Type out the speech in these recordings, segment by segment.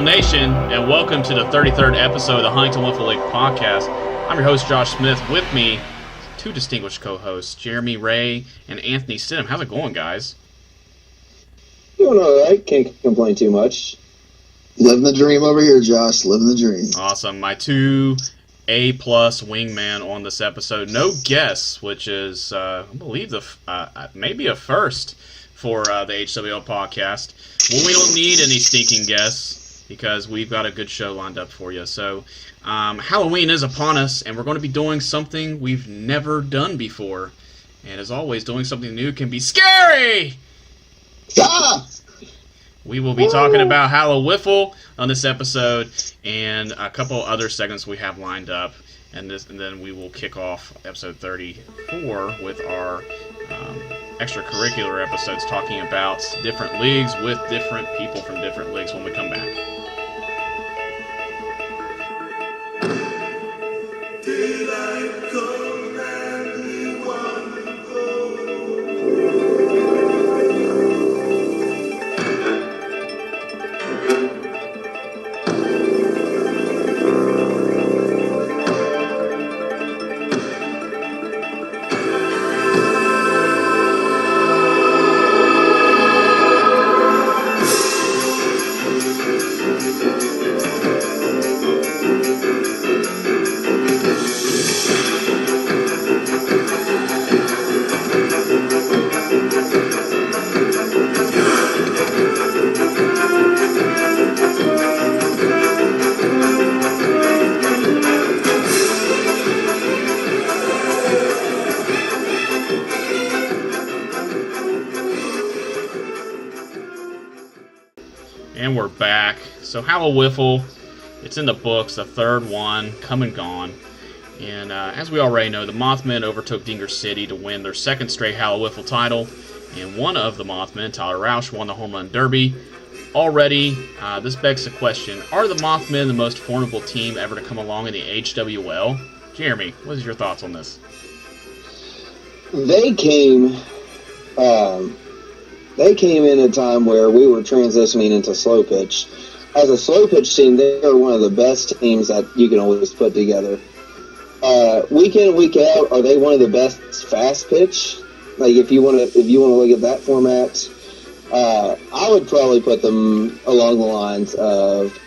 Wiffle Nation, and welcome to the 33rd episode of the Huntington Wiffle League podcast. I'm your host, Josh Smith. With me, two distinguished co-hosts, Jeremy Ray and Anthony Stidham. How's it going, guys? Doing all right. Can't complain too much. Living the dream over here, Josh. Living the dream. Awesome. My two A-plus wingman on this episode. No guests, which is, I believe, maybe a first for the HWL podcast. Well, we don't need any stinking guests because we've got a good show lined up for you. So, Halloween is upon us, and we're going to be doing something we've never done before. And as always, doing something new can be scary! Ah! We will be talking about Hallowiffle on this episode and a couple other segments we have lined up. And then we will kick off episode 34 with our extracurricular episodes talking about different leagues with different people from different leagues when we come back. Daylight come and we want to go. And we're back. So Hallowiffle, it's in the books, the third one, come and gone. And as we already know, the Mothmen overtook Dinger City to win their second straight Hallowiffle title. And one of the Mothmen, Tyler Roush, won the Home Run Derby. Already, this begs the question, are the Mothmen the most formidable team ever to come along in the HWL? Jeremy, what is your thoughts on this? They came in a time where we were transitioning into slow pitch. As a slow pitch team, they are one of the best teams that you can always put together. Week in and week out, are they one of the best fast pitch? Like if you want to look at that format, I would probably put them along the lines of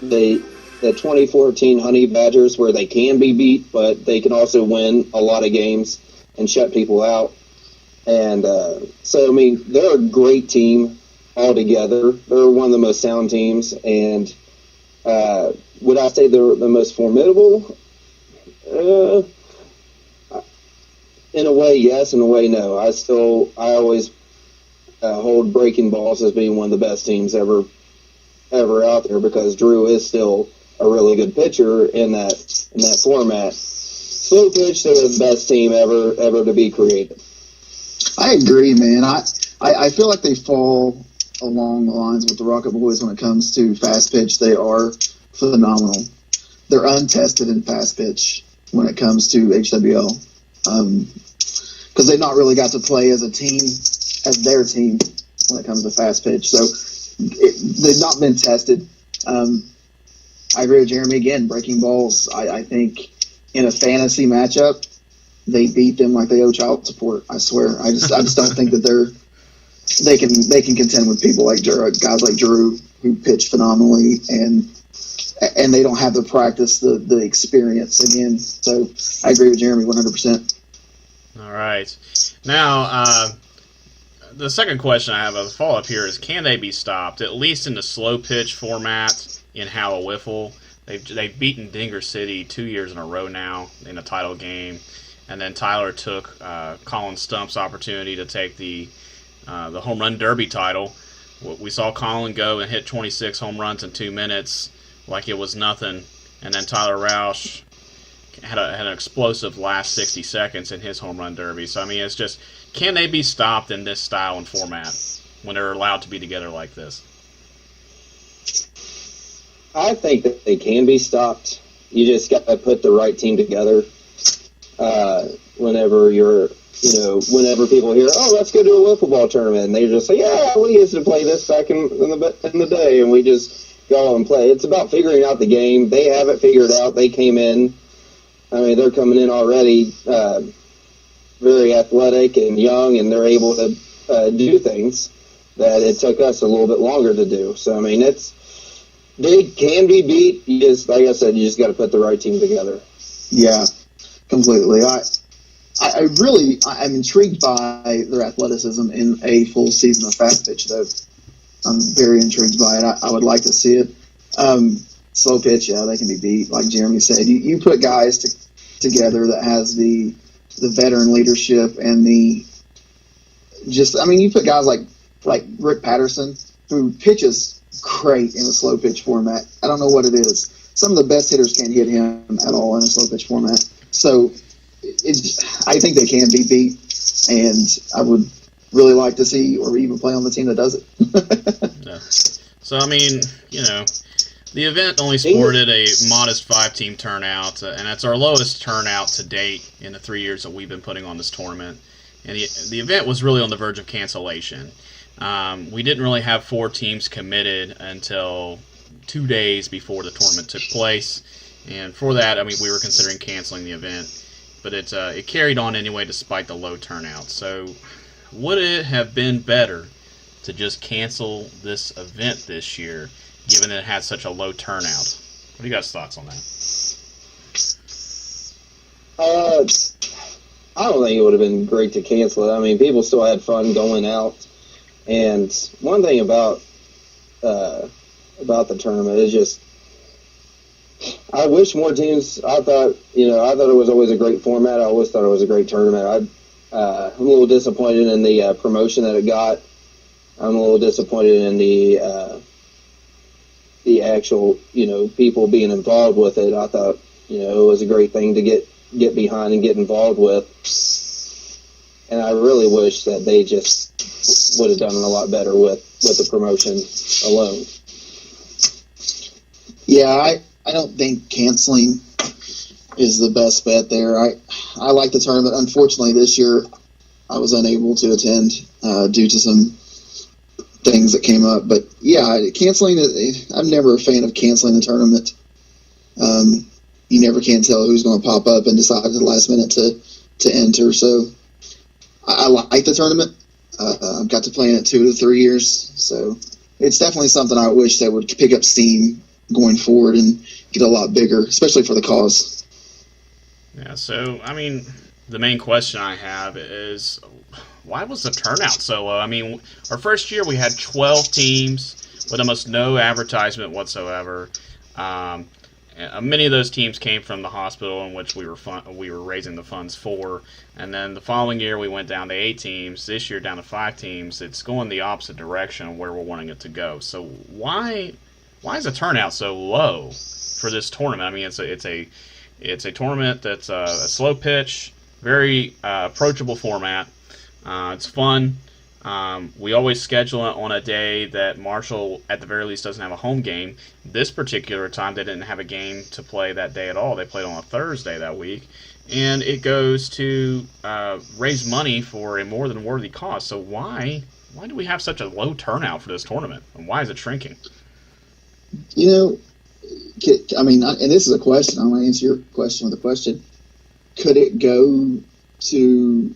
the 2014 Honey Badgers, where they can be beat, but they can also win a lot of games and shut people out. And so, I mean, they're a great team altogether. They're one of the most sound teams. And would I say they're the most formidable? In a way, yes. In a way, no. I always hold Breaking Balls as being one of the best teams ever out there, because Drew is still a really good pitcher in that format. Slow pitch, they're the best team ever to be created. I agree, man. I feel like they fall along the lines with the Rocket Boys when it comes to fast pitch. They are phenomenal. They're untested in fast pitch when it comes to HWL, because they've not really got to play as a team, as their team, when it comes to fast pitch. So they've not been tested. I agree with Jeremy again. Breaking Balls, I think in a fantasy matchup, they beat them like they owe child support. I swear. I just don't think that they can contend with people like guys like Drew, who pitch phenomenally, and they don't have the practice, the experience again. So I agree with Jeremy 100%. All right. Now, the second question I have as a follow-up here is, can they be stopped, at least in the slow pitch format in Hallowiffle? They've beaten Dinger City 2 years in a row now in a title game. And then Tyler took Colin Stump's opportunity to take the Home Run Derby title. We saw Colin go and hit 26 home runs in 2 minutes like it was nothing. And then Tyler Roush had an explosive last 60 seconds in his Home Run Derby. So, I mean, it's just, can they be stopped in this style and format when they're allowed to be together like this? I think that they can be stopped. You just got to put the right team together. Whenever people hear, oh, let's go to a wiffle ball tournament, and they just say, yeah, we used to play this back in the day, and we just go and play. It's about figuring out the game. They have it figured out. They came in. I mean, they're coming in already very athletic and young, and they're able to do things that it took us a little bit longer to do. So, I mean, they can be beat. You just, like I said, you just got to put the right team together. Yeah, completely. I'm intrigued by their athleticism in a full season of fast pitch, though. I'm very intrigued by it. I would like to see it. Slow pitch, yeah, they can be beat. Like Jeremy said, you put guys together that has the veteran leadership and you put guys like Rick Patterson, who pitches great in a slow pitch format. I don't know what it is. Some of the best hitters can't hit him at all in a slow pitch format. So I think they can be beat, and I would really like to see or even play on the team that does it. Yeah. So, I mean, the event only sported a modest 5-team turnout, and that's our lowest turnout to date in the 3 years that we've been putting on this tournament. And the event was really on the verge of cancellation. We didn't really have 4 teams committed until 2 days before the tournament took place. And for that, I mean, we were considering canceling the event. But it carried on anyway despite the low turnout. So would it have been better to just cancel this event this year, given it had such a low turnout? What are you guys' thoughts on that? I don't think it would have been great to cancel it. I mean, people still had fun going out. And one thing about the tournament is just, I wish more teams. I thought it was always a great format. I always thought it was a great tournament. I'm a little disappointed in the promotion that it got. I'm a little disappointed in the actual, people being involved with it. I thought, it was a great thing to get behind and get involved with. And I really wish that they just would have done a lot better with the promotion alone. Yeah, I don't think canceling is the best bet there. I like the tournament. Unfortunately, this year I was unable to attend due to some things that came up. But yeah, canceling it. I'm never a fan of canceling a tournament. You never can tell who's going to pop up and decide at the last minute to enter. So I like the tournament. I've got to play in it 2 to 3 years, so it's definitely something I wish they would pick up steam going forward and get a lot bigger, especially for the cause. Yeah, so, I mean, the main question I have is, why was the turnout so low? I mean, our first year we had 12 teams with almost no advertisement whatsoever. Many of those teams came from the hospital in which we were raising the funds for. And then the following year we went down to 8 teams. This year down to 5 teams. It's going the opposite direction of where we're wanting it to go. So why is the turnout so low for this tournament? I mean, it's a tournament that's a slow pitch, very approachable format. It's fun. We always schedule it on a day that Marshall, at the very least, doesn't have a home game. This particular time, they didn't have a game to play that day at all. They played on a Thursday that week. And it goes to raise money for a more than worthy cause. So why do we have such a low turnout for this tournament? And why is it shrinking? I mean, and this is a question. I'm going to answer your question with a question. Could it go to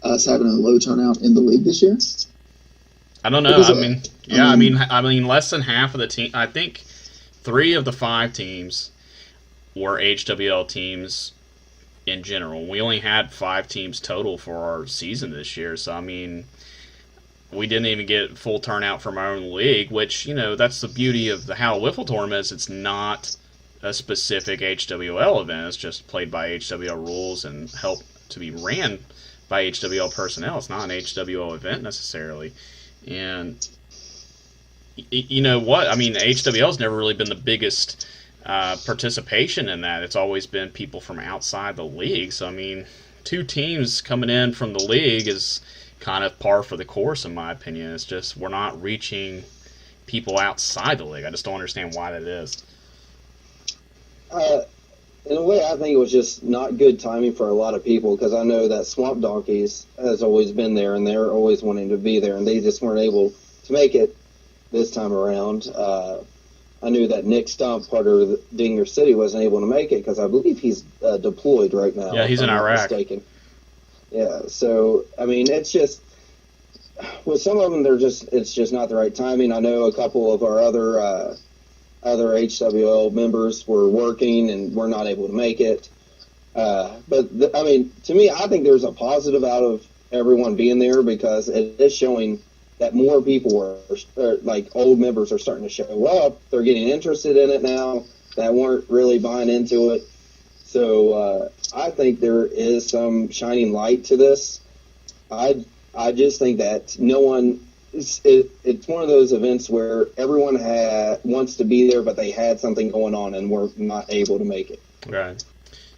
us having a low turnout in the league this year? I don't know. I mean, less than half of the team. I think 3 of the 5 teams were HWL teams in general. We only had 5 teams total for our season this year. So I mean, we didn't even get full turnout from our own league, which, that's the beauty of the Hallowiffle tournaments. It's not a specific HWL event. It's just played by HWL rules and helped to be ran by HWL personnel. It's not an HWL event necessarily. And you know what? I mean, HWL's never really been the biggest participation in that. It's always been people from outside the league. So, I mean, 2 teams coming in from the league is kind of par for the course, in my opinion. It's just we're not reaching people outside the league. I just don't understand why that is. In a way, I think it was just not good timing for a lot of people, because I know that Swamp Donkeys has always been there, and they're always wanting to be there, and they just weren't able to make it this time around. I knew that Nick Stump, part of Dinger City, wasn't able to make it because I believe he's deployed right now. Yeah, he's in Iraq. Mistaken. Yeah, so I mean, it's just with some of them, it's just not the right timing. I know a couple of our other HWL members were working and were not able to make it. I mean, to me, I think there's a positive out of everyone being there because it is showing that more people like old members are starting to show up. They're getting interested in it now that weren't really buying into it. So I think there is some shining light to this. I just think that no one. It's one of those events where everyone wants to be there, but they had something going on and were not able to make it. Right.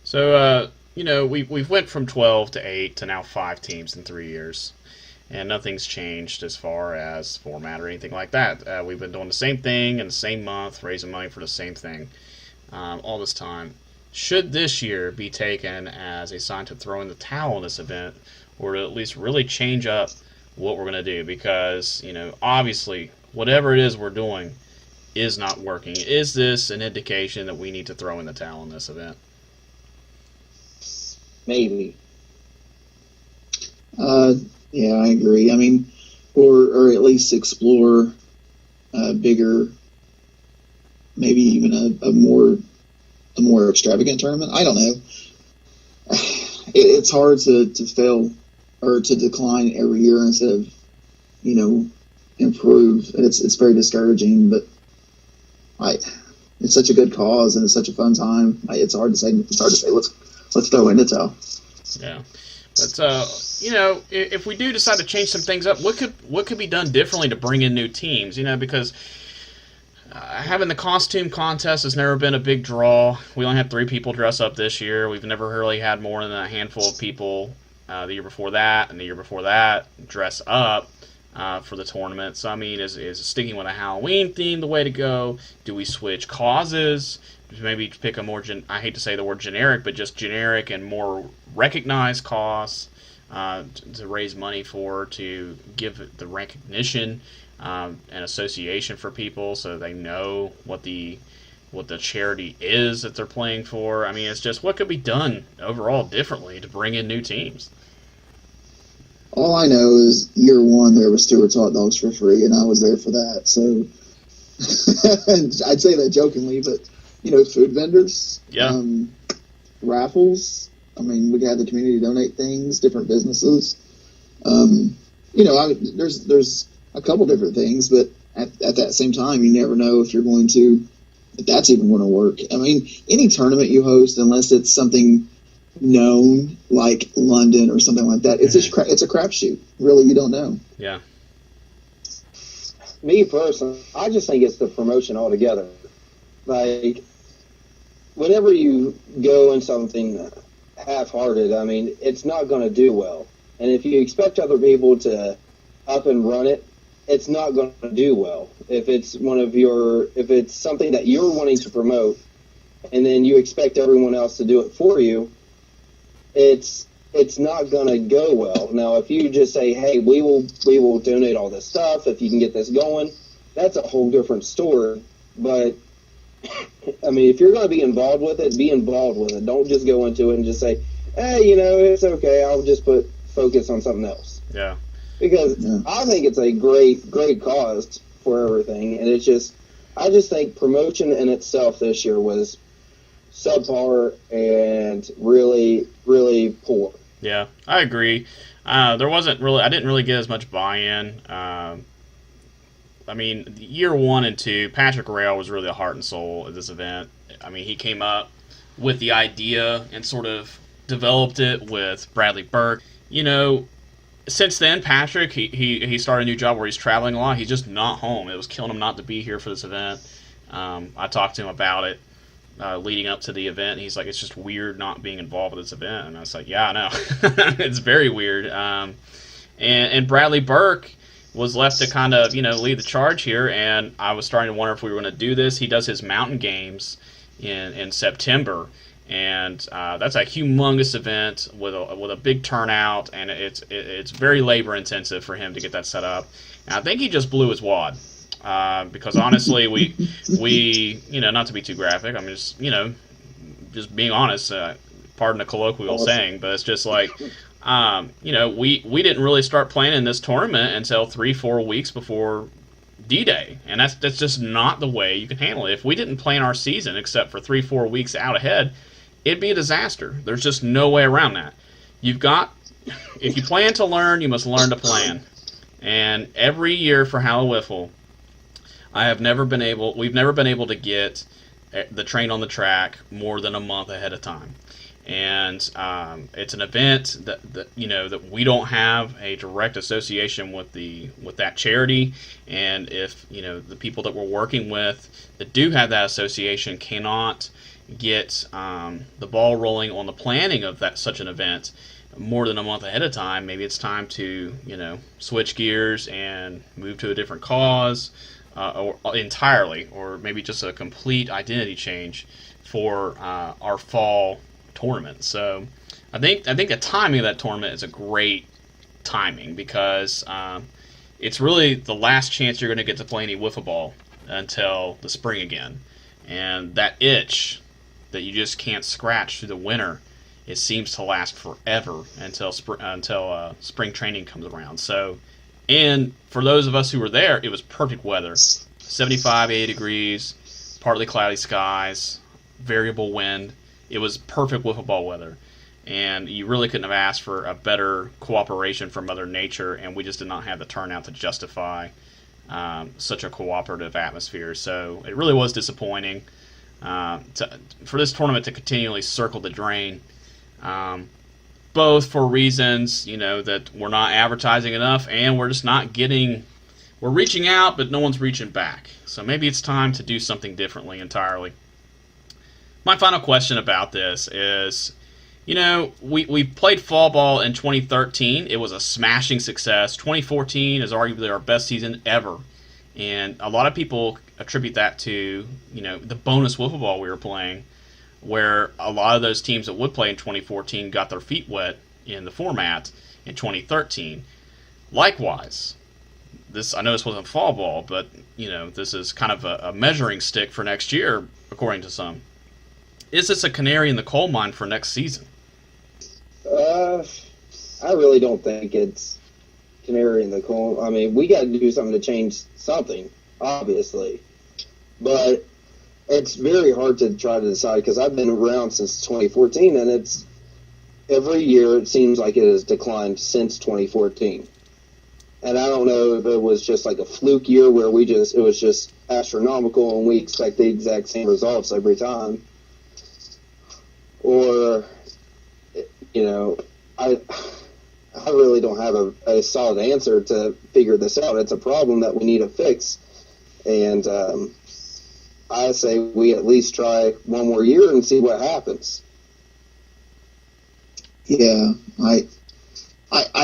So we've went from 12 to 8 to now 5 teams in 3 years. And nothing's changed as far as format or anything like that. We've been doing the same thing in the same month, raising money for the same thing all this time. Should this year be taken as a sign to throw in the towel in this event, or to at least really change up what we're going to do? Because, obviously, whatever it is we're doing is not working. Is this an indication that we need to throw in the towel in this event? Maybe. Yeah, I agree. I mean, or at least explore a bigger, maybe even a more extravagant tournament. I don't know. It's hard to fail or to decline every year instead of, improve. It's very discouraging, but it's such a good cause and it's such a fun time. It's hard to say. Let's throw in the towel. Yeah. But if we do decide to change some things up, what could be done differently to bring in new teams? Because having the costume contest has never been a big draw. We only had 3 people dress up this year. We've never really had more than a handful of people the year before that and the year before that dress up for the tournament. So, I mean, is sticking with a Halloween theme the way to go? Do we switch causes? Maybe pick a more, I hate to say the word generic, but just generic and more recognized cause to raise money for, to give the recognition and association for people so they know what the charity is that they're playing for. I mean, it's just what could be done overall differently to bring in new teams. All I know is year 1 there was Stewart's hot dogs for free, and I was there for that. So I'd say that jokingly, but food vendors, yeah, raffles. I mean, we had the community donate things, different businesses. There's a couple different things, but at that same time, you never know if that's even going to work. I mean, any tournament you host, unless it's something known like London or something like that, it's a crapshoot. Really, you don't know. Yeah. Me personally, I just think it's the promotion altogether. Like, whenever you go in something half-hearted, I mean, it's not going to do well. And if you expect other people to up and run it, it's not going to do well. If it's something that you're wanting to promote, and then you expect everyone else to do it for you, it's not going to go well. Now, if you just say, hey, we will donate all this stuff if you can get this going, that's a whole different story. But I mean, if you're going to be involved with it, be involved with it. Don't just go into it and just say, hey, it's okay. I'll just focus on something else. Yeah. Because I think it's a great cause for everything. And I just think promotion in itself this year was subpar and really, really poor. Yeah, I agree. I didn't really get as much buy-in. I mean, year 1 and 2, Patrick Rail was really the heart and soul of this event. I mean, he came up with the idea and sort of developed it with Bradley Burke. Since then, Patrick, he started a new job where he's traveling a lot. He's just not home. It was killing him not to be here for this event. I talked to him about it leading up to the event. And he's like, it's just weird not being involved with this event. And I was like, yeah, I know. It's very weird. And Bradley Burke was left to kind of, lead the charge here, and I was starting to wonder if we were going to do this. He does his mountain games in September, and that's a humongous event with a big turnout, and it's very labor intensive for him to get that set up. And I think he just blew his wad. Because honestly, we not to be too graphic, I'm just being honest. Pardon the colloquial saying, but it's just like, we didn't really start playing in this tournament until 3-4 weeks before D-Day, and that's just not the way you can handle it. If we didn't plan our season except for 3-4 weeks out ahead, it'd be a disaster. There's just no way around that. If you plan to learn, you must learn to plan. And every year for Hallowiffle, we've never been able to get the train on the track more than a month ahead of time. And it's an event that we don't have a direct association with that charity, and if the people that we're working with that do have that association cannot get the ball rolling on the planning of such an event more than a month ahead of time, maybe it's time to switch gears and move to a different cause, or entirely, or maybe just a complete identity change for our fall tournament. So I think the timing of that tournament is a great timing, because it's really the last chance you're going to get to play any wiffle ball until the spring again, and that itch that you just can't scratch through the winter, it seems to last forever until spring training comes around. So, and for those of us who were there, it was perfect weather, 75, 80 degrees, partly cloudy skies, variable wind. It was perfect wiffle ball weather, and you really couldn't have asked for a better cooperation from Mother Nature, and we just did not have the turnout to justify such a cooperative atmosphere. So it really was disappointing for this tournament to continually circle the drain, both for reasons that we're not advertising enough, and we're just not we're reaching out, but no one's reaching back. So maybe it's time to do something differently entirely. My final question about this is, we played fall ball in 2013. It was a smashing success. 2014 is arguably our best season ever, and a lot of people attribute that to the bonus wiffle ball we were playing, where a lot of those teams that would play in 2014 got their feet wet in the format in 2013. Likewise, I know this wasn't fall ball, but this is kind of a measuring stick for next year, according to some. Is this a canary in the coal mine for next season? I really don't think it's canary in the coal. I mean, we got to do something to change something, obviously. But it's very hard to try to decide, because I've been around since 2014, and it's every year it seems like it has declined since 2014. And I don't know if it was just like a fluke year where it was just astronomical and we expect the exact same results every time. Or, I really don't have a solid answer to figure this out. It's a problem that we need to fix. And I say we at least try one more year and see what happens. Yeah, I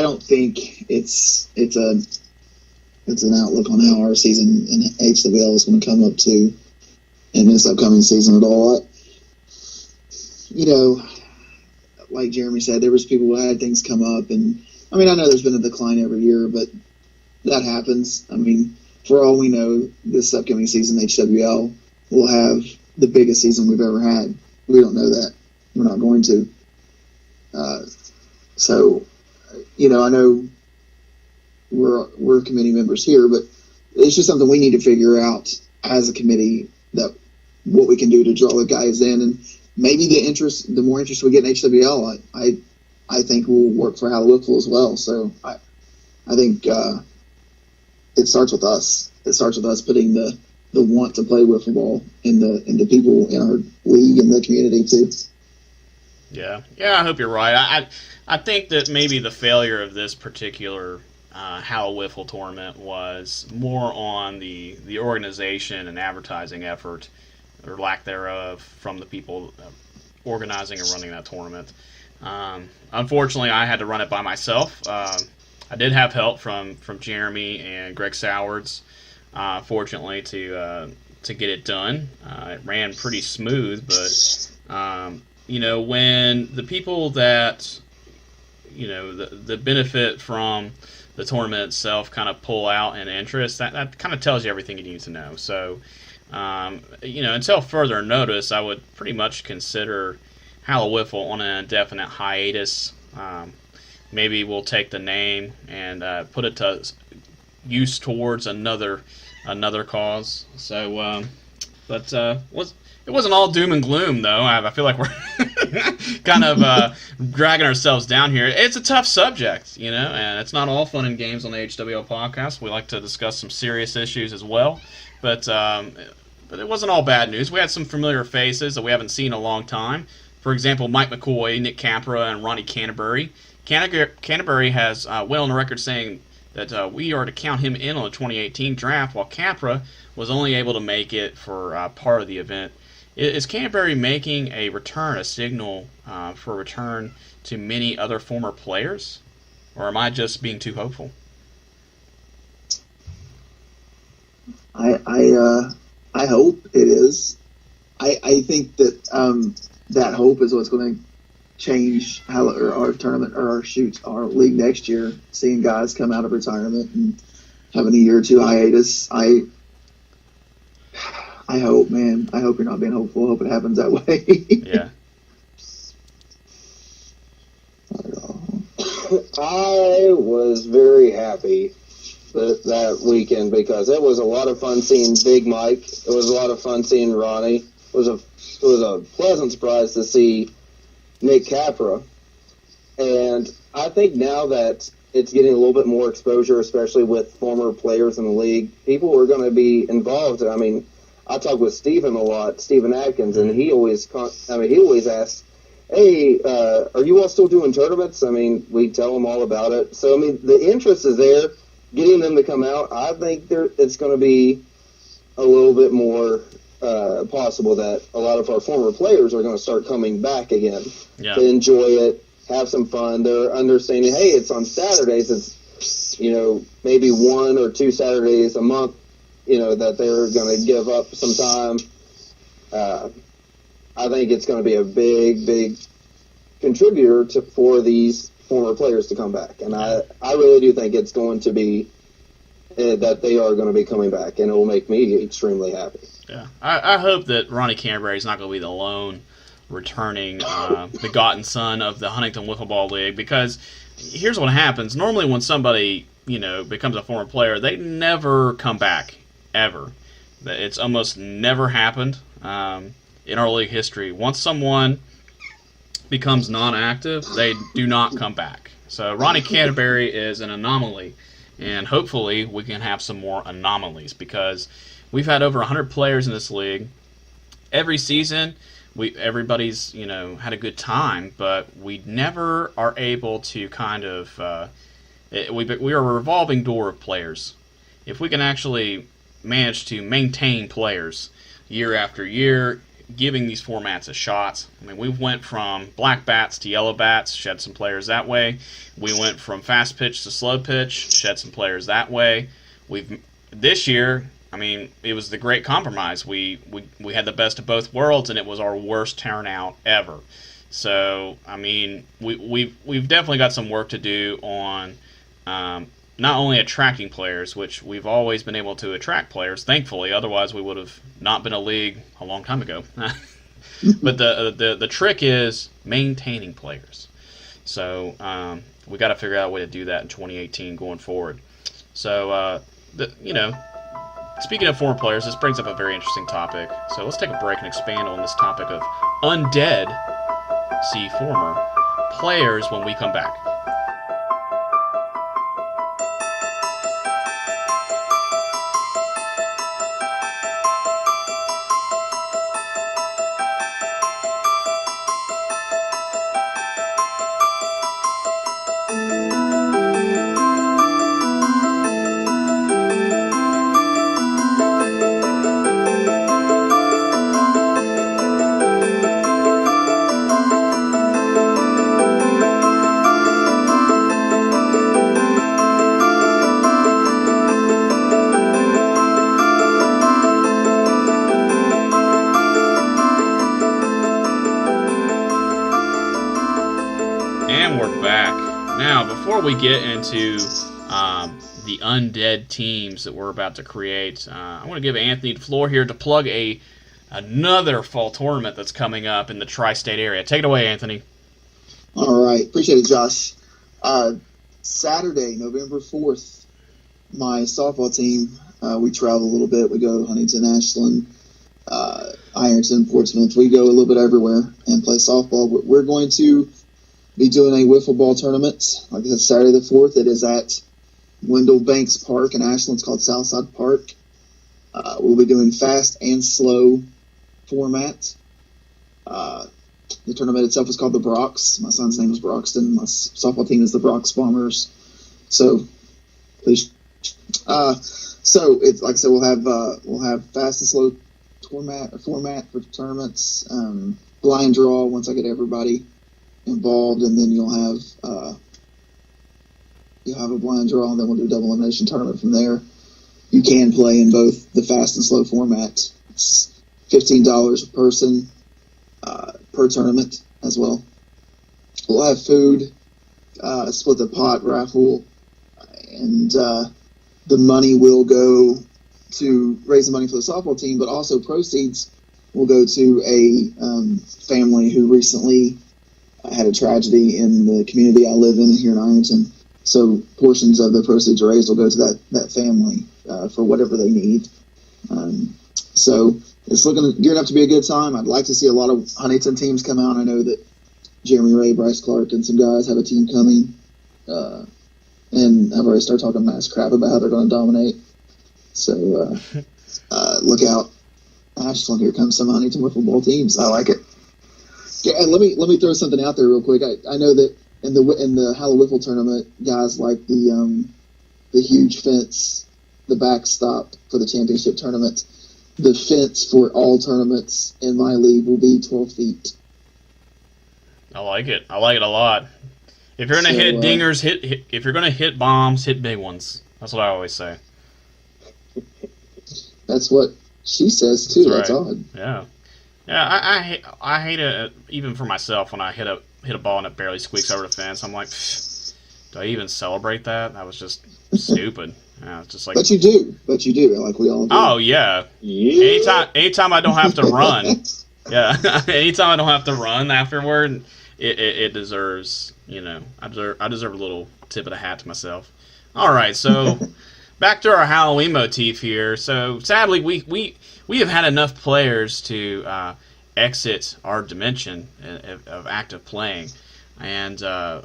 don't think it's an outlook on how our season in HWL is going to come up to in this upcoming season at all. Like Jeremy said, there was people who had things come up, and I know there's been a decline every year, but that happens. For all we know, this upcoming season, HWL will have the biggest season we've ever had. We don't know that. We're not going to. I know we're committee members here, but it's just something we need to figure out as a committee, that what we can do to draw the guys in, and maybe the more interest we get in HWL, I think will work for Hallowiffle as well. So I think it starts with us. It starts with us putting the want to play wiffle ball in the people in our league and the community too. Yeah, I hope you're right. I think that maybe the failure of this particular Hallowiffle tournament was more on the organization and advertising effort, or lack thereof, from the people organizing and running that tournament. Unfortunately, I had to run it by myself. I did have help from Jeremy and Greg Sowards, fortunately, to get it done. It ran pretty smooth, but when the people that that benefit from the tournament itself kind of pull out in interest, that kind of tells you everything you need to know. So, until further notice, I would pretty much consider Hallowiffle on an indefinite hiatus. Maybe we'll take the name and put it to use towards another cause. So, it wasn't all doom and gloom, though. I feel like we're kind of dragging ourselves down here. It's a tough subject, and it's not all fun and games on the HWL podcast. We like to discuss some serious issues as well, but it wasn't all bad news. We had some familiar faces that we haven't seen in a long time. For example, Mike McCoy, Nick Capra, and Ronnie Canterbury. Canterbury has went on the record saying that we are to count him in on the 2018 draft, while Capra was only able to make it for part of the event. Is Canterbury making a return, a signal for a return to many other former players? Or am I just being too hopeful? I hope it is. I think that that hope is what's going to change how our tournament or our league next year. Seeing guys come out of retirement and having a year or two hiatus. I hope, man. I hope you're not being hopeful. I hope it happens that way. Yeah. I was very happy that weekend because it was a lot of fun seeing Big Mike. It was a lot of fun seeing Ronnie. It was a pleasant surprise to see Nick Capra. And I think now that it's getting a little bit more exposure, especially with former players in the league, people are going to be involved. I mean, I talk with Steven a lot, Steven Atkins, and he always asks, hey, are you all still doing tournaments? I mean, we tell them all about it. So, I mean, the interest is there. Getting them to come out, I think it's going to be a little bit more possible that a lot of our former players are going to start coming back again to enjoy it, have some fun. They're understanding, hey, it's on Saturdays. It's, maybe 1 or 2 Saturdays a month, that they're going to give up some time. I think it's going to be a big, big contributor for these former players to come back. And I really do think it's going to be that they are going to be coming back, and it will make me extremely happy. Yeah, I hope that Ronnie Canterbury is not going to be the lone returning begotten son of the Huntington Wiffle Ball League, because here's what happens. Normally when somebody, becomes a former player, they never come back, ever. It's almost never happened in our league history. Once someone becomes non-active, they do not come back. So Ronnie Canterbury is an anomaly, and hopefully we can have some more anomalies, because we've had over 100 players in this league. Every season, everybody's had a good time, but we never are able to kind of we are a revolving door of players. If we can actually manage to maintain players year after year, giving these formats a shot. I mean, we went from black bats to yellow bats, shed some players that way. We went from fast pitch to slow pitch, shed some players that way. This year, I mean, it was the great compromise. We had the best of both worlds, and it was our worst turnout ever. So, I mean, we've definitely got some work to do on not only attracting players, which we've always been able to attract players, thankfully. Otherwise, we would have not been a league a long time ago. But the trick is maintaining players. So we got to figure out a way to do that in 2018 going forward. So speaking of former players, this brings up a very interesting topic. So let's take a break and expand on this topic of undead, former players when we come back. And we're back. Now, before we get into the undead teams that we're about to create. I want to give Anthony the floor here to plug another fall tournament that's coming up in the tri-state area. Take it away, Anthony. All right. Appreciate it, Josh. Saturday, November 4th, my softball team, we travel a little bit. We go to Huntington, Ashland, Ironton, Portsmouth. We go a little bit everywhere and play softball. We're going to be doing a wiffle ball tournament. Like I said, Saturday the 4th. It is at Wendell Banks Park in Ashland. It's called Southside Park. We'll be doing fast and slow format. The tournament itself is called the Brox. My son's name is Broxton. My softball team is the Brox Bombers. So, please. So it's like I said, we'll have fast and slow format for tournaments. Blind draw once I get everybody involved, and then you'll have a blind draw, and then we'll do a double elimination tournament from there. You can play in both the fast and slow format. It's $15 a person per tournament as well. We'll have food, split the pot raffle, and the money will go to raise the money for the softball team, but also proceeds will go to a family who recently had a tragedy in the community I live in here in Ironton. So portions of the proceeds raised will go to that family for whatever they need. So it's gearing up to be a good time. I'd like to see a lot of Huntington teams come out. I know that Jeremy Ray, Bryce Clark, and some guys have a team coming. And I've already started talking mass crap about how they're going to dominate. So look out. Ashland, here comes some Huntington Wiffle Ball teams. I like it. Yeah, and let me throw something out there real quick. I know that in the Hallowiffle tournament, guys like the huge fence, the backstop for the championship tournament. The fence for all tournaments in my league will be 12 feet. I like it. I like it a lot. If you're gonna hit dingers, hit. If you're gonna hit bombs, hit big ones. That's what I always say. That's what she says too. That's right. odd. Yeah. Yeah. I hate it even for myself when I hit a ball and it barely squeaks over the fence. I'm like, do I even celebrate that? That was just stupid. Yeah, it's just like. But you do. Like we all do. Oh yeah. Anytime I don't have to run. Yeah. Anytime I don't have to run afterward, it deserves. I deserve a little tip of the hat to myself. All right, so back to our Halloween motif here. So sadly, we have had enough players to exit our dimension of active playing, and I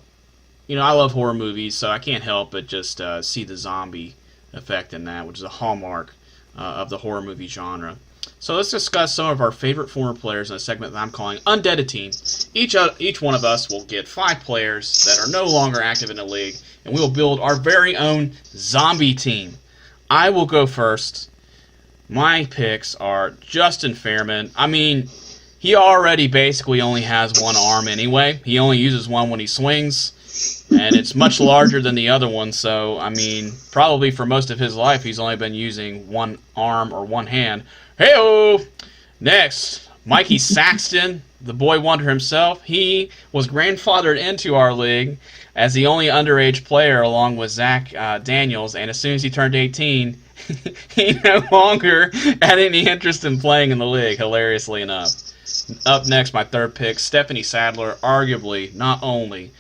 love horror movies, so I can't help but just see the zombie effect in that, which is a hallmark of the horror movie genre. So let's discuss some of our favorite former players in a segment that I'm calling Undeaded Team. Each one of us will get 5 players that are no longer active in the league, and we will build our very own zombie team. I will go first. My picks are Justin Fairman. I mean, he already basically only has one arm anyway. He only uses one when he swings, and it's much larger than the other one, so, I mean, probably for most of his life he's only been using one arm or one hand. Hey-o! Next, Mikey Saxton, the boy wonder himself. He was grandfathered into our league as the only underage player along with Zach Daniels, and as soon as he turned 18, he no longer had any interest in playing in the league, hilariously enough. Up next, my third pick, Stephanie Sadler, arguably not only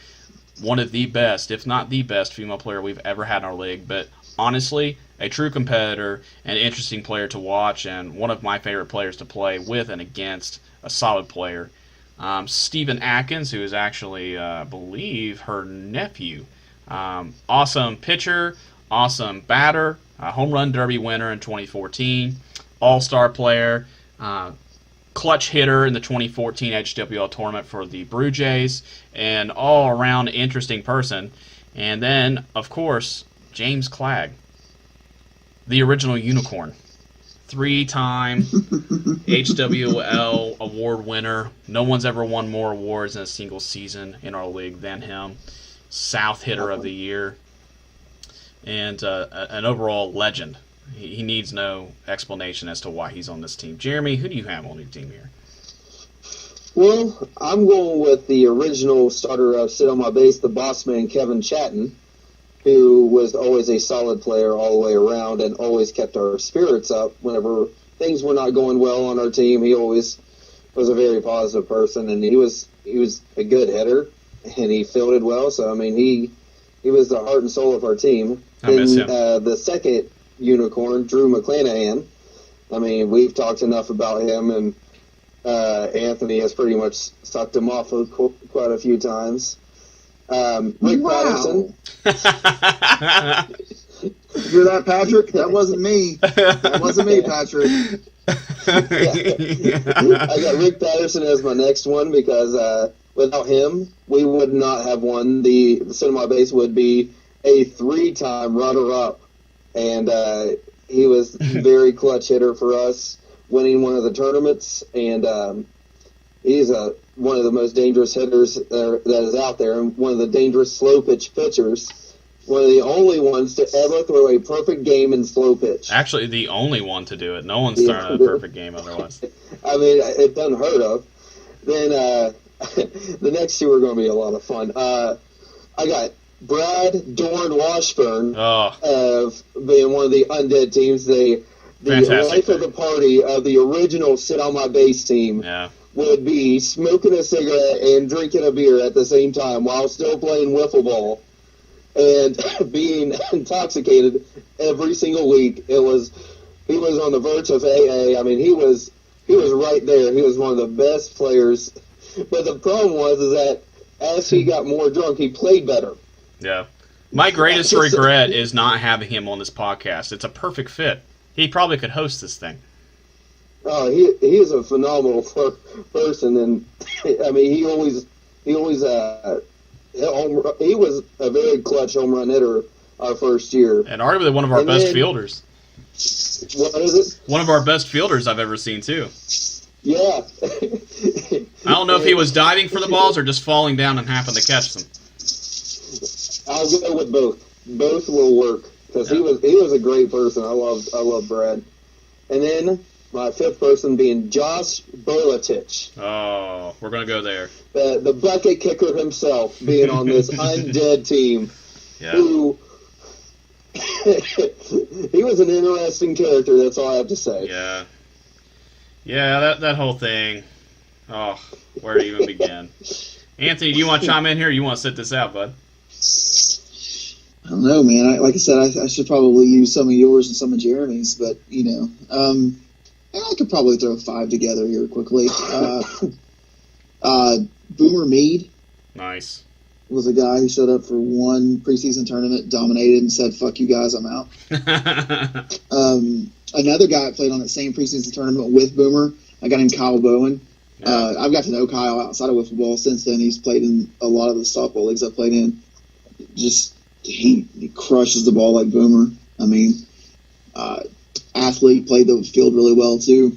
one of the best, if not the best, female player we've ever had in our league, but honestly, a true competitor, an interesting player to watch, and one of my favorite players to play with and against, a solid player. Stephen Atkins, who is actually, I believe, her nephew. Awesome pitcher, awesome batter, home run derby winner in 2014, all-star player, clutch hitter in the 2014 HWL tournament for the Blue Jays, and all-around interesting person. And then, of course, James Clagg, the original unicorn. 3-time HWL award winner. No one's ever won more awards in a single season in our league than him. South hitter of the year. And an overall legend. He needs no explanation as to why he's on this team. Jeremy, who do you have on your team here? Well, I'm going with the original starter of Sit on My Base, the boss man, Kevin Chatton. who was always a solid player all the way around and always kept our spirits up whenever things were not going well on our team. He always was a very positive person, and he was a good hitter, and he fielded well. So I mean, he was the heart and soul of our team. I miss him. The second unicorn, Drew McClanahan. I mean, we've talked enough about him, and Anthony has pretty much sucked him off quite a few times. Rick Patterson. Hear that, Patrick? That wasn't me. That wasn't me, Patrick. I got Rick Patterson as my next one because without him, we would not have won. The cinema base would be a 3-time runner-up, and he was a very clutch hitter for us, winning one of the tournaments, and he's one of the most dangerous hitters that is out there, and one of the dangerous slow pitch pitchers. One of the only ones to ever throw a perfect game in slow pitch. Actually, the only one to do it. No one's thrown a perfect game otherwise. I mean, it's unheard of. Then the next two are going to be a lot of fun. I got Brad Dorn Washburn of being one of the undead teams. The life of the party of the original Sit on My Base team would be smoking a cigarette and drinking a beer at the same time while still playing wiffle ball. And being intoxicated every single week. He was on the verge of AA. I mean, he was right there. He was one of the best players. But the problem was that as he got more drunk, he played better. Yeah. My greatest regret is not having him on this podcast. It's a perfect fit. He probably could host this thing. Oh, he is a phenomenal person, and I mean, he was a very clutch home run hitter our first year. And arguably one of our best fielders. What is it? One of our best fielders I've ever seen, too. Yeah. I don't know if he was diving for the balls or just falling down and happened to catch them. I'll go with both. Both will work, because he was a great person. I love Brad. And then my fifth person being Josh Berlatich. Oh, we're going to go there. The bucket kicker himself being on this undead team. Yeah. Who he was an interesting character, that's all I have to say. Yeah. Yeah, that whole thing. Oh, where to even begin? Anthony, do you want to chime in here or you want to sit this out, bud? I don't know, man. Like I said, I should probably use some of yours and some of Jeremy's, but, I could probably throw 5 together here quickly. Boomer Mead. Nice. Was a guy who showed up for one preseason tournament, dominated, and said, "Fuck you guys, I'm out." Another guy played on that same preseason tournament with Boomer, a guy named Kyle Bowen. Yeah. I've got to know Kyle outside of wiffle ball since then. He's played in a lot of the softball leagues I've played in. Just he crushes the ball like Boomer. I mean, athlete, played the field really well too.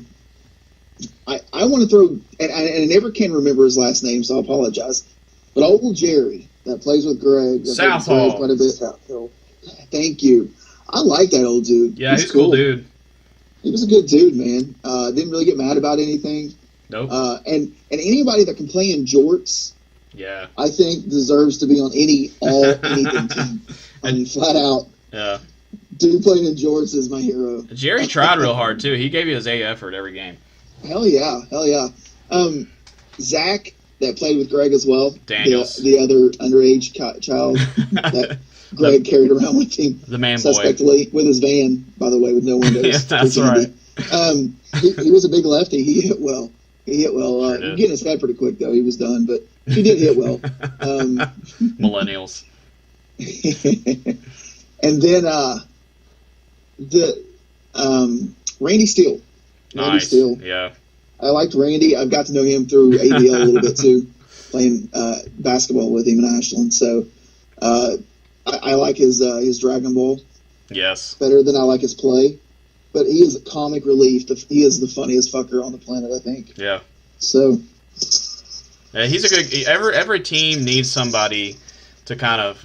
I want to throw, and I never can remember his last name, so I apologize. But old Jerry that plays with Greg, Southall. quite a bit. Thank you. I like that old dude. Yeah, he's a cool dude. He was a good dude, man. Didn't really get mad about anything. Nope. And anybody that can play in jorts, I think deserves to be on anything team. I mean, flat out. Yeah. Dude playing in jorts is my hero. Jerry tried real hard too. He gave you his A effort every game. Hell yeah. Zach that played with Greg as well. Daniels. The other underage child that Greg carried around with him. The man suspectly, with his van, by the way, with no windows. Yeah, that's right. He was a big lefty. He hit well. Sure He getting his head pretty quick, though. He was done, but he did hit well. Millennials. And then Randy Steele. Nice. Steele. Yeah. I liked Randy. I've got to know him through ABL a little bit, too, playing basketball with him in Ashland. So I like his Dragon Ball. Yes. Better than I like his play. But he is a comic relief. He is the funniest fucker on the planet, I think. Yeah. So. Yeah, he's a good. Every team needs somebody to kind of,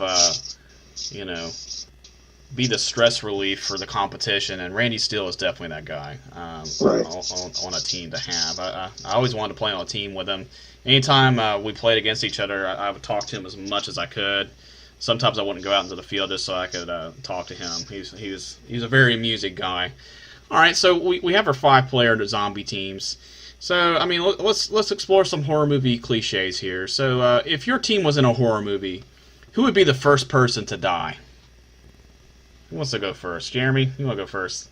be the stress relief for the competition, and Randy Steele is definitely that guy. Right. On a team to have. I always wanted to play on a team with him. Anytime we played against each other, I would talk to him as much as I could. sometimes I wouldn't go out into the field just so I could talk to him. He's a very amusing guy. All right, so we have our 5-player zombie teams. So I mean, let's explore some horror movie cliches here. So if your team was in a horror movie, who would be the first person to die? Who wants to go first? Jeremy, you want to go first?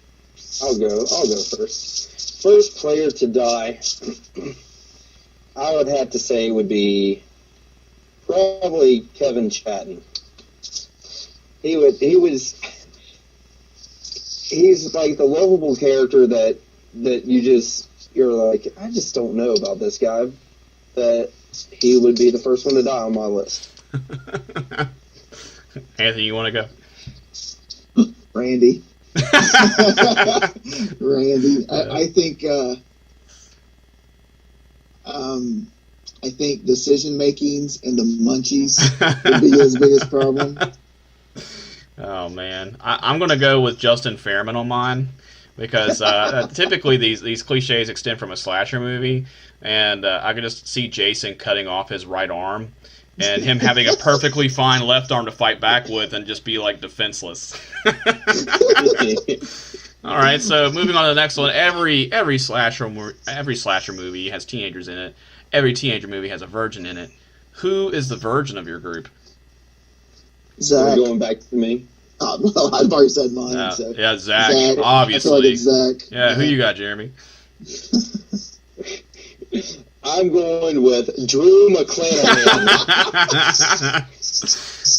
I'll go first. First player to die, I would have to say would be probably Kevin Chatton. He's like the lovable character that you're like, I just don't know about this guy. That he would be the first one to die on my list. Anthony, you want to go? Randy. Randy. I think decision makings and the munchies would be his biggest problem. Oh man, I'm gonna go with Justin Fairman on mine because typically these cliches extend from a slasher movie, and I can just see Jason cutting off his right arm and him having a perfectly fine left arm to fight back with and just be like defenseless. All right, so moving on to the next one. Every slasher movie has teenagers in it. Every teenager movie has a virgin in it. Who is the virgin of your group? Zach. Are we going back to me? Well, I've already said mine. So. Yeah, Zach, obviously. I feel like it's Zach. Yeah, who you got, Jeremy? I'm going with Drew McClanahan.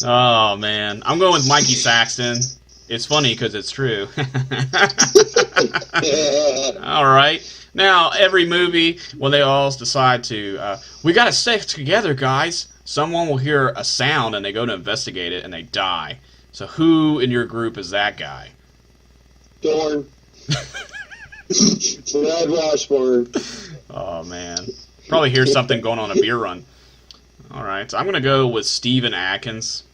Oh, man. I'm going with Mikey Saxton. It's funny because it's true. All right. Now, every movie, when they all decide to, we got to stay together, guys. Someone will hear a sound and they go to investigate it and they die. So who in your group is that guy? Dorn. Brad Washburn. Oh, man. Probably hear something going on a beer run. All right. So I'm going to go with Steven Atkins.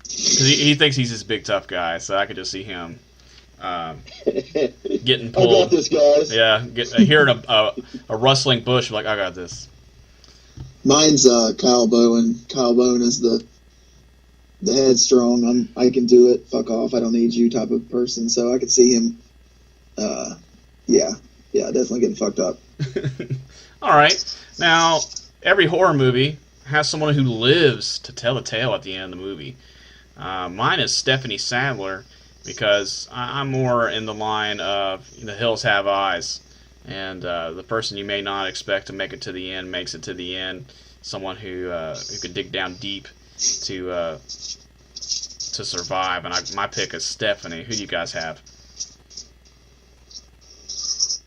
Because he thinks he's this big tough guy, so I could just see him getting pulled. I got this, guys. Yeah, hearing a rustling bush, like, I got this. Mine's Kyle Bowen. Kyle Bowen is the headstrong, I can do it, fuck off, I don't need you type of person. So I could see him, definitely getting fucked up. All right. Now, every horror movie has someone who lives to tell the tale at the end of the movie. Mine is Stephanie Sadler because I'm more in the line of The Hills Have Eyes. And the person you may not expect to make it to the end makes it to the end. Someone who could dig down deep to survive. And my pick is Stephanie. Who do you guys have? It's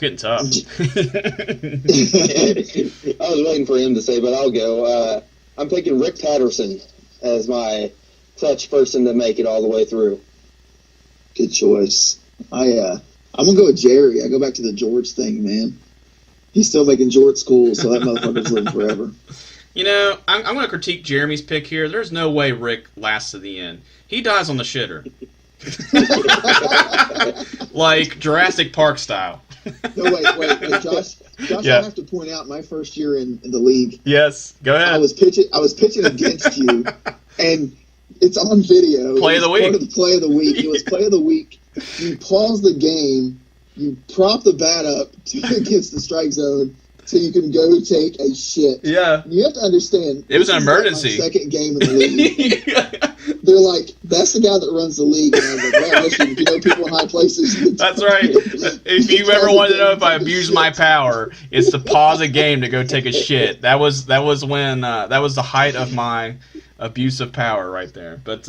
getting tough. I was waiting for him to say, but I'll go. I'm picking Rick Patterson as my clutch person to make it all the way through. Good choice. I'm gonna go with Jerry. I go back to the George thing, man. He's still making George cool, so that motherfucker's living forever. You know, I'm going to critique Jeremy's pick here. There's no way Rick lasts to the end. He dies on the shitter. Like Jurassic Park style. No, wait, Josh, Yeah. I have to point out my first year in the league. Yes, go ahead. I was pitching against you, and it's on video. Play of the week. Part of the play of the week. It was play of the week. You pause the game. You prop the bat up against the strike zone so you can go take a shit. Yeah. You have to understand. It was an this is emergency. Like my second game in the league. They're like, that's the guy that runs the league. And I was like, well, listen, you know people in high places. That's right. If you ever want to know if I abuse my power, it's to pause a game to go take a shit. That was when that was the height of my abuse of power right there. But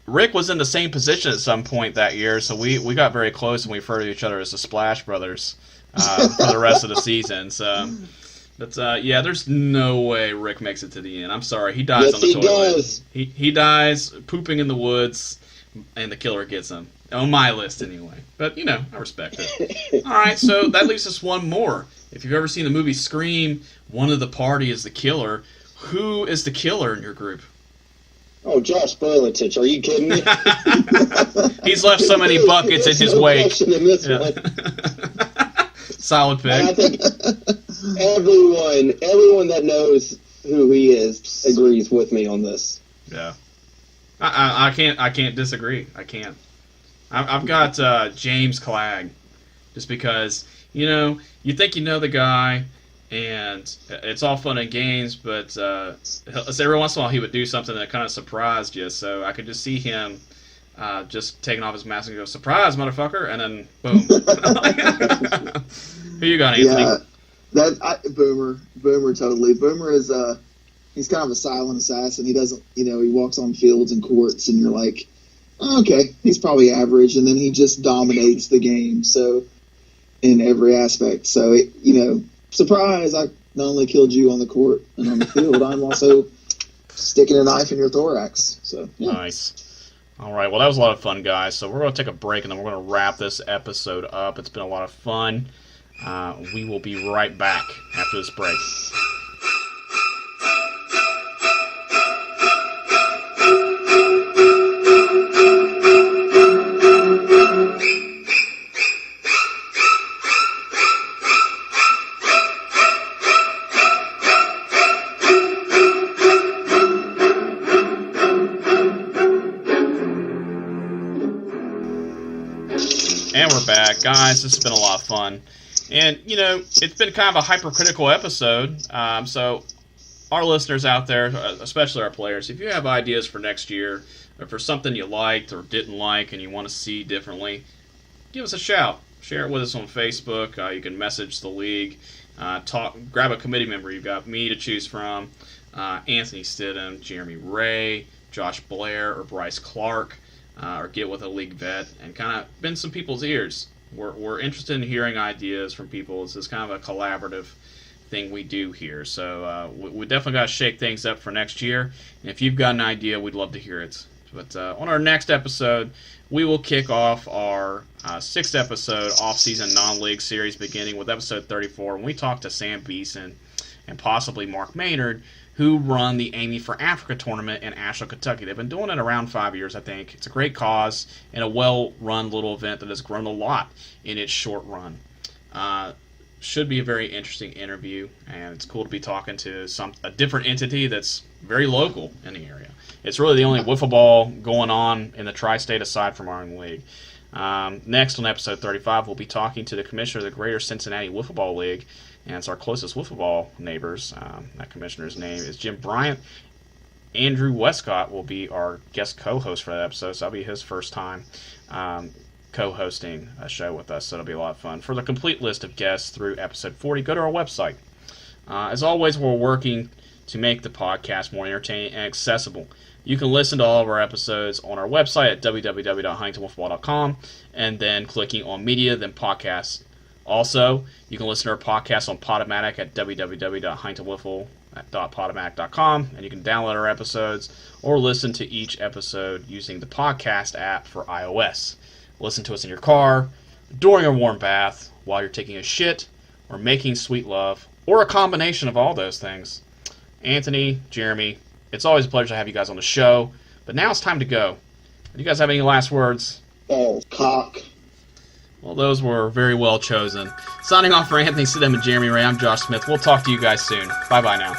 Rick was in the same position at some point that year, so we got very close and we referred to each other as the Splash Brothers for the rest of the season. So, but there's no way Rick makes it to the end. I'm sorry, he dies on the toilet. Does. He dies pooping in the woods, and the killer gets him. On my list, anyway. But I respect it. All right, so that leaves us one more. If you've ever seen the movie Scream, one of the party is the killer. Who is the killer in your group? Oh, Josh Berlitich, are you kidding me? He's left so many buckets in his no wake. question in this Yeah. one. Solid pick. And Everyone that knows who he is agrees with me on this. Yeah. I can't disagree. I can't. I've got James Clegg, just because, you think you know the guy, and it's all fun and games, but every once in a while he would do something that kind of surprised you, so I could just see him just taking off his mask and go, "Surprise, motherfucker," and then boom. Who you got, Anthony? Yeah, Boomer totally. Boomer is he's kind of a silent assassin. He doesn't, he walks on fields and courts, and you're like, oh, okay, he's probably average, and then he just dominates the game. So in every aspect. So surprise! I not only killed you on the court and on the field, I'm also sticking a knife in your thorax. So yeah. Nice. All right, well, that was a lot of fun, guys. So we're going to take a break, and then we're going to wrap this episode up. It's been a lot of fun. We will be right back after this break. And we're back. Guys, this has been a lot of fun. And, it's been kind of a hypercritical episode. So our listeners out there, especially our players, if you have ideas for next year, or for something you liked or didn't like and you want to see differently, give us a shout. Share it with us on Facebook. You can message the league. Grab a committee member. You've got me to choose from, Anthony Stidham, Jeremy Ray, Josh Blair, or Bryce Clark. Or get with a league vet and kind of bend some people's ears. We're interested in hearing ideas from people. This is kind of a collaborative thing we do here. So we definitely got to shake things up for next year. And if you've got an idea, we'd love to hear it. But on our next episode, we will kick off our 6th episode off-season non-league series, beginning with episode 34, when we talk to Sam Beeson and possibly Mark Maynard, who run the Amy for Africa tournament in Asheville, Kentucky. They've been doing it around 5 years, I think. It's a great cause and a well-run little event that has grown a lot in its short run. Should be a very interesting interview, and it's cool to be talking to a different entity that's very local in the area. It's really the only wiffle ball going on in the tri-state aside from our own league. Next on episode 35, we'll be talking to the commissioner of the Greater Cincinnati Wiffle Ball League, and it's our closest wiffle ball neighbors. That commissioner's name is Jim Bryant. Andrew Westcott will be our guest co-host for that episode, so that'll be his first time co-hosting a show with us, so it'll be a lot of fun. For the complete list of guests through episode 40, go to our website. As always, we're working to make the podcast more entertaining and accessible. You can listen to all of our episodes on our website at www.huntingtonwiffleball.com, and then clicking on media, then podcasts. Also, you can listen to our podcast on Podomatic at www.huntingtonwiffle.podomatic.com, and you can download our episodes or listen to each episode using the podcast app for iOS. Listen to us in your car, during a warm bath, while you're taking a shit, or making sweet love, or a combination of all those things. Anthony, Jeremy, it's always a pleasure to have you guys on the show, but now it's time to go. Do you guys have any last words? Oh, cock. Well, those were very well chosen. Signing off for Anthony Stidham and Jeremy Ray, I'm Josh Smith. We'll talk to you guys soon. Bye-bye now.